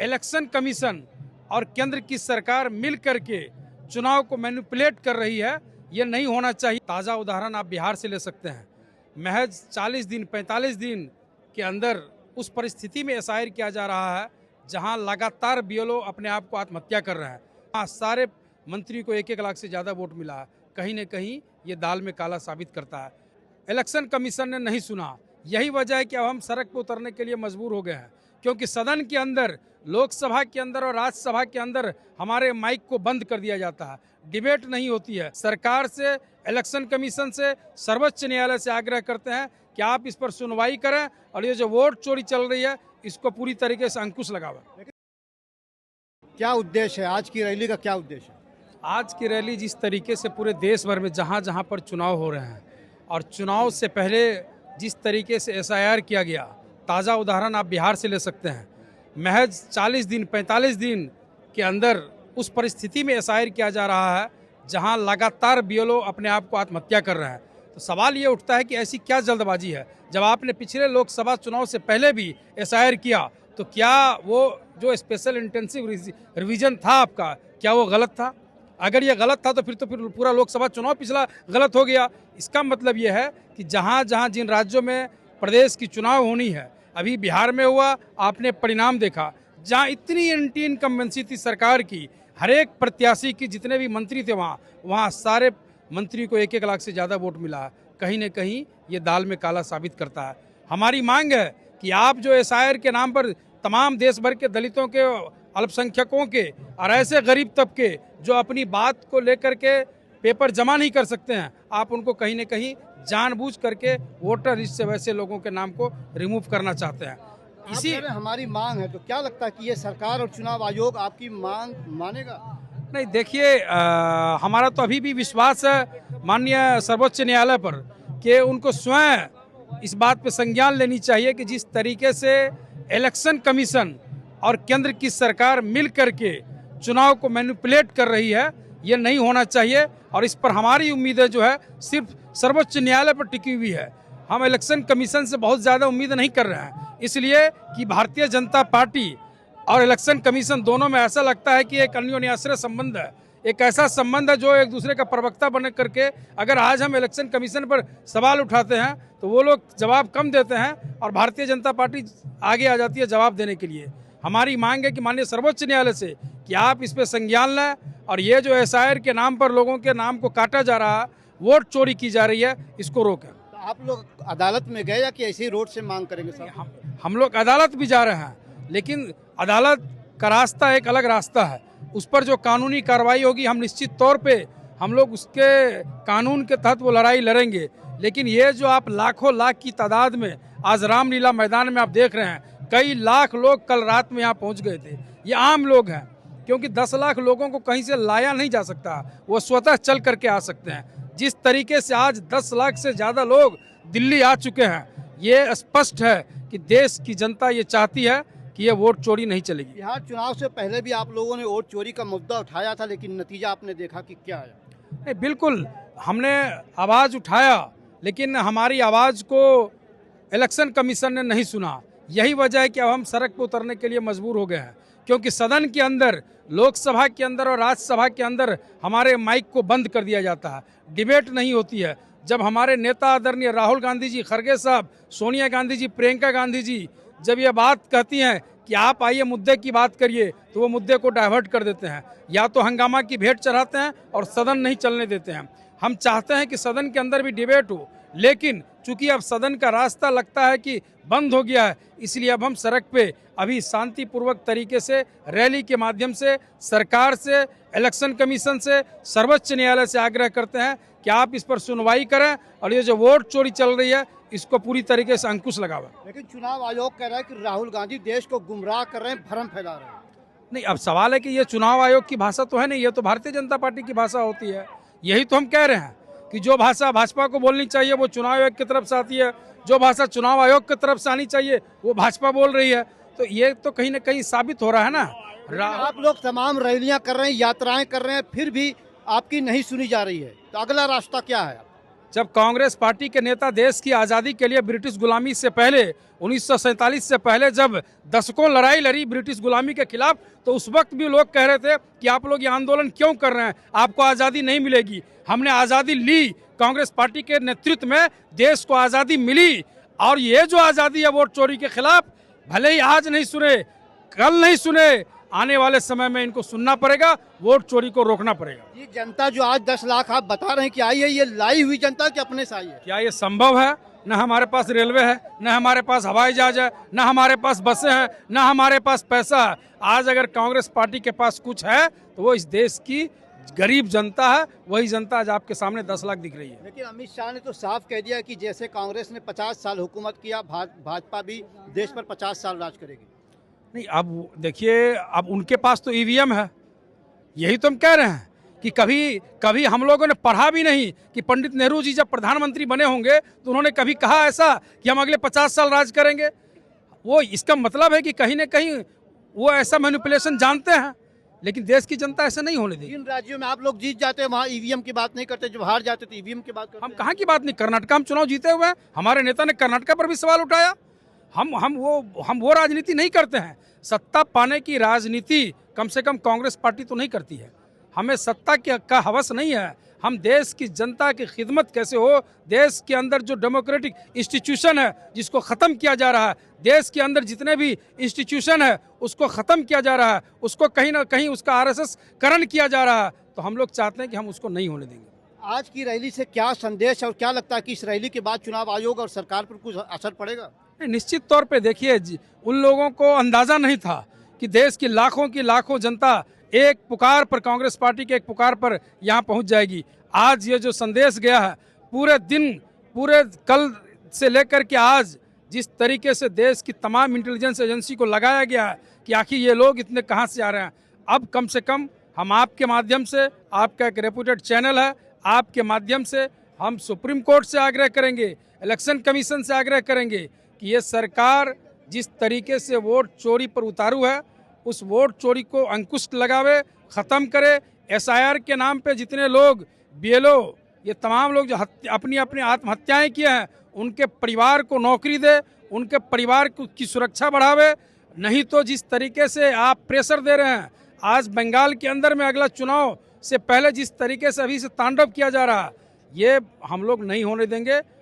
Election commission और केंद्र की सरकार मिल करके चुनाव को मैनिपुलेट कर रही है, ये नहीं होना चाहिए। ताज़ा उदाहरण आप बिहार से ले सकते हैं। महज 40 दिन 45 दिन के अंदर उस परिस्थिति में एसआईआर किया जा रहा है जहां लगातार बीएलओ अपने आप को आत्महत्या कर रहे हैं। सारे मंत्री को 1-1 लाख से ज़्यादा वोट मिला है। कहीं न कहीं ये दाल में काला साबित करता है। इलेक्शन कमीशन ने नहीं सुना, यही वजह है कि अब हम सड़क पर उतरने के लिए मजबूर हो गए हैं, क्योंकि सदन के अंदर, लोकसभा के अंदर और राज्यसभा के अंदर हमारे माइक को बंद कर दिया जाता है, डिबेट नहीं होती है। सरकार से, इलेक्शन कमीशन से, सर्वोच्च न्यायालय से आग्रह करते हैं कि आप इस पर सुनवाई करें और ये जो वोट चोरी चल रही है इसको पूरी तरीके से अंकुश लगावें। क्या उद्देश्य है आज की रैली का? क्या उद्देश्य है आज की रैली? जिस तरीके से पूरे देश भर में जहाँ जहाँ पर चुनाव हो रहे हैं और चुनाव से पहले जिस तरीके से एसआईआर किया गया, ताज़ा उदाहरण आप बिहार से ले सकते हैं। महज 40 दिन 45 दिन के अंदर उस परिस्थिति में एसआईआर किया जा रहा है जहां लगातार बीएलओ अपने आप को आत्महत्या कर रहे हैं। तो सवाल ये उठता है कि ऐसी क्या जल्दबाजी है? जब आपने पिछले लोकसभा चुनाव से पहले भी एसआईआर किया तो क्या वो जो स्पेशल इंटेंसिव रिवीजन था आपका, क्या वो गलत था? अगर ये गलत था तो फिर पूरा लोकसभा चुनाव पिछला गलत हो गया। इसका मतलब ये है कि जहाँ जहाँ जिन राज्यों में प्रदेश की चुनाव होनी है, अभी बिहार में हुआ, आपने परिणाम देखा, जहाँ इतनी एंटी इनकम्बेंसी थी सरकार की, हर एक प्रत्याशी की, जितने भी मंत्री थे वहाँ सारे मंत्री को 1-1 लाख से ज़्यादा वोट मिला है। कहीं न कहीं ये दाल में काला साबित करता है। हमारी मांग है कि आप जो एसआईआर के नाम पर तमाम देश भर के दलितों के, अल्पसंख्यकों के और ऐसे गरीब तबके जो अपनी बात को लेकर के पेपर जमा नहीं कर सकते हैं, आप उनको कहीं न कहीं जानबूझ करके वोटर लिस्ट से वैसे लोगों के नाम को रिमूव करना चाहते हैं। इसी हमारी मांग है, तो क्या लगता है कि ये सरकार और चुनाव आयोग आपकी मांग मानेगा? नहीं, देखिए, हमारा तो अभी भी विश्वास है माननीय सर्वोच्च न्यायालय पर कि उनको स्वयं इस बात पे संज्ञान लेनी चाहिए कि जिस तरीके से इलेक्शन कमीशन और केंद्र की सरकार मिल करके चुनाव को मैनिपुलेट कर रही है, ये नहीं होना चाहिए। और इस पर हमारी उम्मीदें जो है सिर्फ सर्वोच्च न्यायालय पर टिकी हुई है। हम इलेक्शन कमीशन से बहुत ज़्यादा उम्मीद नहीं कर रहे हैं, इसलिए कि भारतीय जनता पार्टी और इलेक्शन कमीशन दोनों में ऐसा लगता है कि एक अन्योन्याश्रय संबंध है, एक ऐसा संबंध है जो एक दूसरे का प्रवक्ता बन करके अगर आज हम इलेक्शन कमीशन पर सवाल उठाते हैं तो वो लोग जवाब कम देते हैं और भारतीय जनता पार्टी आगे आ जाती है जवाब देने के लिए। हमारी मांग है कि माननीय सर्वोच्च न्यायालय से कि आप इस पर संज्ञान लें और ये जो एसआईआर के नाम पर लोगों के नाम को काटा जा रहा है, वोट चोरी की जा रही है, इसको रोकें। तो आप लोग अदालत में गए या कि ऐसे ही रोड से मांग करेंगे साहब? हम लोग अदालत भी जा रहे हैं, लेकिन अदालत का रास्ता एक अलग रास्ता है। उस पर जो कानूनी कार्रवाई होगी, हम निश्चित तौर पे हम लोग उसके कानून के तहत वो लड़ाई लड़ेंगे। लेकिन ये जो आप लाखों लाख की तादाद में आज रामलीला मैदान में आप देख रहे हैं, कई लाख लोग कल रात में यहाँ पहुँच गए थे। ये आम लोग हैं, क्योंकि 10 लाख लोगों को कहीं से लाया नहीं जा सकता, वो स्वतः चल करके आ सकते हैं। जिस तरीके से आज 10 लाख से ज़्यादा लोग दिल्ली आ चुके हैं, ये स्पष्ट है कि देश की जनता ये चाहती है कि ये वोट चोरी नहीं चलेगी। बिहार चुनाव से पहले भी आप लोगों ने वोट चोरी का मुद्दा उठाया था, लेकिन नतीजा आपने देखा कि क्या आया? नहीं, बिल्कुल, हमने आवाज़ उठाया, लेकिन हमारी आवाज़ को इलेक्शन कमीशन ने नहीं सुना। यही वजह है कि अब हम सड़क पर उतरने के लिए मजबूर हो गए हैं, क्योंकि सदन के अंदर, लोकसभा के अंदर और राज्यसभा के अंदर हमारे माइक को बंद कर दिया जाता है, डिबेट नहीं होती है। जब हमारे नेता आदरणीय राहुल गांधी जी, खड़गे साहब, सोनिया गांधी जी, प्रियंका गांधी जी जब ये बात कहती हैं कि आप आइए मुद्दे की बात करिए, तो वो मुद्दे को डाइवर्ट कर देते हैं, या तो हंगामा की भेंट चढ़ाते हैं और सदन नहीं चलने देते हैं। हम चाहते हैं कि सदन के अंदर भी डिबेट हो, लेकिन चूंकि अब सदन का रास्ता लगता है कि बंद हो गया है, इसलिए अब हम सड़क पे अभी शांतिपूर्वक तरीके से रैली के माध्यम से सरकार से, इलेक्शन कमीशन से, सर्वोच्च न्यायालय से आग्रह करते हैं कि आप इस पर सुनवाई करें और ये जो वोट चोरी चल रही है इसको पूरी तरीके से अंकुश लगावें। लेकिन चुनाव आयोग कह रहा है कि राहुल गांधी देश को गुमराह कर रहे हैं, भ्रम फैला रहे हैं। नहीं, अब सवाल है कि ये चुनाव आयोग की भाषा तो है नहीं, ये तो भारतीय जनता पार्टी की भाषा होती है। यही तो हम कह रहे हैं कि जो भाषा भाजपा को बोलनी चाहिए वो चुनाव आयोग की तरफ से आती है, जो भाषा चुनाव आयोग की तरफ से आनी चाहिए वो भाजपा बोल रही है। तो ये तो कहीं ना कहीं साबित हो रहा है ना। आप लोग तमाम रैलियां कर रहे हैं, यात्राएं कर रहे हैं, फिर भी आपकी नहीं सुनी जा रही है, तो अगला रास्ता क्या है? जब कांग्रेस पार्टी के नेता देश की आज़ादी के लिए ब्रिटिश गुलामी से पहले 1947 से पहले जब दशकों लड़ाई लड़ी ब्रिटिश गुलामी के खिलाफ, तो उस वक्त भी लोग कह रहे थे कि आप लोग ये आंदोलन क्यों कर रहे हैं, आपको आज़ादी नहीं मिलेगी। हमने आज़ादी ली, कांग्रेस पार्टी के नेतृत्व में देश को आज़ादी मिली। और ये जो आज़ादी है वोट चोरी के खिलाफ, भले ही आज नहीं सुने, कल नहीं सुने, आने वाले समय में इनको सुनना पड़ेगा, वोट चोरी को रोकना पड़ेगा। ये जनता जो आज 10 लाख आप बता रहे हैं कि आई है, ये लाई हुई जनता कि अपने से आई है? क्या ये संभव है? न हमारे पास रेलवे है, न हमारे पास हवाई जहाज है, न हमारे पास बसें हैं, न हमारे पास पैसा है। आज अगर कांग्रेस पार्टी के पास कुछ है तो वो इस देश की गरीब जनता है। वही जनता आज आपके सामने 10 लाख दिख रही है। लेकिन अमित शाह ने तो साफ कह दिया कि जैसे कांग्रेस ने 50 साल हुकूमत किया, भाजपा भी देश पर 50 साल राज करेगी। नहीं, अब देखिए, अब उनके पास तो ईवीएम है, यही तो हम कह रहे हैं कि कभी हम लोगों ने पढ़ा भी नहीं कि पंडित नेहरू जी जब प्रधानमंत्री बने होंगे तो उन्होंने कभी कहा ऐसा कि हम अगले 50 साल राज करेंगे। वो इसका मतलब है कि कहीं ना कहीं वो ऐसा मैनिपुलेशन जानते हैं, लेकिन देश की जनता ऐसा नहीं होने देगी। जिन राज्यों में आप लोग जीत जाते हैं वहाँ ईवीएम की बात नहीं करते, जब हार जाते तो ईवीएम की बात करते हम हैं। कहाँ की बात नहीं, कर्नाटका में चुनाव जीते हुए हैं, हमारे नेता ने कर्नाटका पर भी सवाल उठाया। हम वो राजनीति नहीं करते हैं। सत्ता पाने की राजनीति कम से कम कांग्रेस पार्टी तो नहीं करती है। हमें सत्ता का हवस नहीं है। हम देश की जनता की खिदमत कैसे हो, देश के अंदर जो डेमोक्रेटिक इंस्टीट्यूशन है जिसको ख़त्म किया जा रहा है, देश के अंदर जितने भी इंस्टीट्यूशन है उसको ख़त्म किया जा रहा है, उसको कहीं ना कहीं उसका आरएसएस करण किया जा रहा है, तो हम लोग चाहते हैं कि हम उसको नहीं होने देंगे। आज की रैली से क्या संदेश है और क्या लगता है कि इस रैली के बाद चुनाव आयोग और सरकार पर कुछ असर पड़ेगा? निश्चित तौर पे देखिए, उन लोगों को अंदाज़ा नहीं था कि देश की लाखों जनता एक पुकार पर, कांग्रेस पार्टी के एक पुकार पर यहाँ पहुँच जाएगी। आज ये जो संदेश गया है, पूरे कल से लेकर के आज जिस तरीके से देश की तमाम इंटेलिजेंस एजेंसी को लगाया गया है कि आखिर ये लोग इतने कहाँ से आ रहे हैं, अब कम से कम हम आपके माध्यम से, आपका एक रेपुटेड चैनल है, आपके माध्यम से हम सुप्रीम कोर्ट से आग्रह करेंगे, इलेक्शन कमीशन से आग्रह करेंगे कि ये सरकार जिस तरीके से वोट चोरी पर उतारू है, उस वोट चोरी को अंकुश लगावे, ख़त्म करे। एसआईआर के नाम पे जितने लोग बीएलओ, ये तमाम लोग जो अपनी आत्महत्याएं किए हैं, उनके परिवार को नौकरी दे, उनके परिवार की सुरक्षा बढ़ावे। नहीं तो जिस तरीके से आप प्रेशर दे रहे हैं, आज बंगाल के अंदर में अगला चुनाव से पहले जिस तरीके से अभी से तांडव किया जा रहा है, ये हम लोग नहीं होने देंगे।